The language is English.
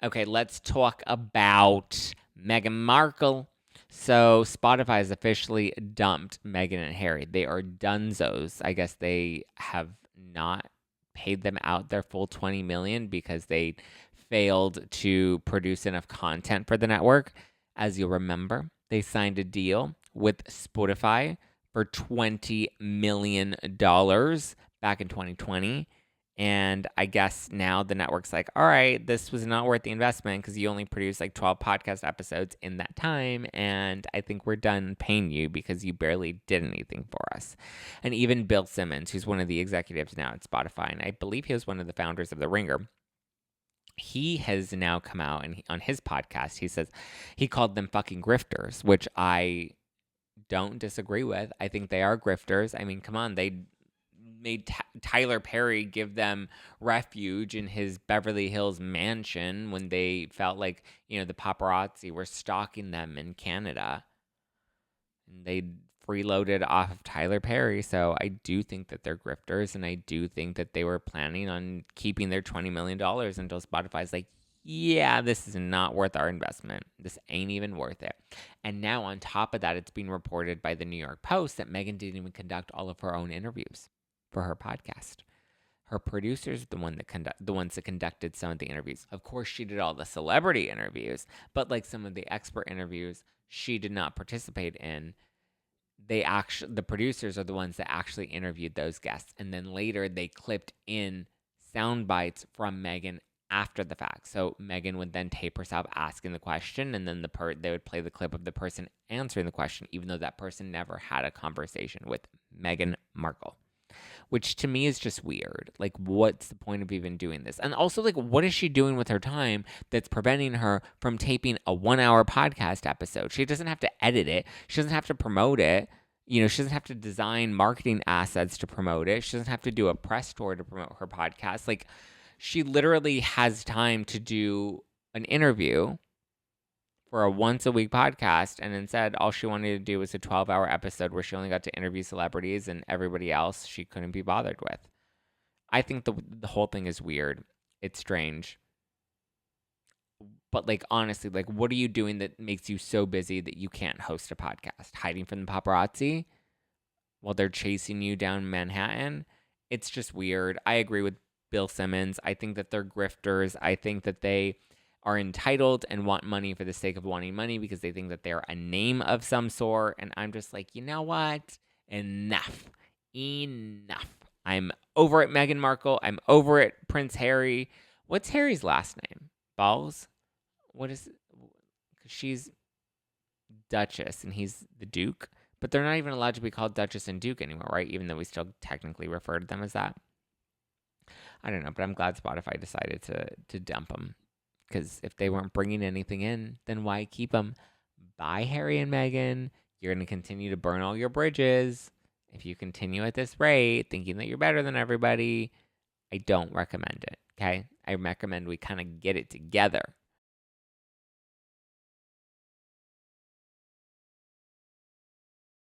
Okay, let's talk about Meghan Markle. So Spotify has officially dumped Meghan and Harry. They are dunzos. I guess they have not paid them out their full 20 million because they failed to produce enough content for the network. As you'll remember, they signed a deal with Spotify for $20 million back in 2020. And I guess now the network's like, all right, this was not worth the investment because you only produced like 12 podcast episodes in that time. And I think we're done paying you because you barely did anything for us. And even Bill Simmons, who's one of the executives now at Spotify, and I believe he was one of the founders of The Ringer, he has now come out and on his podcast, he says he called them fucking grifters, which I don't disagree with. I think they are grifters. I mean, come on, they made Tyler Perry give them refuge in his Beverly Hills mansion when they felt like, the paparazzi were stalking them in Canada. And they freeloaded off of Tyler Perry. So I do think that they're grifters, and I do think that they were planning on keeping their $20 million until Spotify's like, yeah, this is not worth our investment. This ain't even worth it. And now on top of that, it's being reported by the New York Post that Meghan didn't even conduct all of her own interviews for her podcast. Her producers are the ones that conducted some of the interviews. Of course, she did all the celebrity interviews, but like some of the expert interviews, she did not participate in. The producers are the ones that actually interviewed those guests, and then later they clipped in sound bites from Meghan after the fact. So Meghan would then tape herself asking the question, and then they would play the clip of the person answering the question, even though that person never had a conversation with Meghan Markle. Which to me is just weird. Like, what's the point of even doing this? And also, like, what is she doing with her time that's preventing her from taping a 1-hour podcast episode? She doesn't have to edit it. She doesn't have to promote it. She doesn't have to design marketing assets to promote it. She doesn't have to do a press tour to promote her podcast. Like, she literally has time to do an interview for a once-a-week podcast, and instead all she wanted to do was a 12-hour episode where she only got to interview celebrities, and everybody else she couldn't be bothered with. I think the whole thing is weird. It's strange. But, like, honestly, like, what are you doing that makes you so busy that you can't host a podcast? Hiding from the paparazzi while they're chasing you down Manhattan? It's just weird. I agree with Bill Simmons. I think that they're grifters. I think that they are entitled and want money for the sake of wanting money because they think that they're a name of some sort. And I'm just like, you know what? Enough. I'm over it, Meghan Markle. I'm over it, Prince Harry. What's Harry's last name? Balls? What is it? She's Duchess and he's the Duke. But they're not even allowed to be called Duchess and Duke anymore, right? Even though we still technically refer to them as that. I don't know, but I'm glad Spotify decided to dump them. Because if they weren't bringing anything in, then why keep them? Bye, Harry and Meghan. You're going to continue to burn all your bridges. If you continue at this rate, thinking that you're better than everybody, I don't recommend it, okay? I recommend we kind of get it together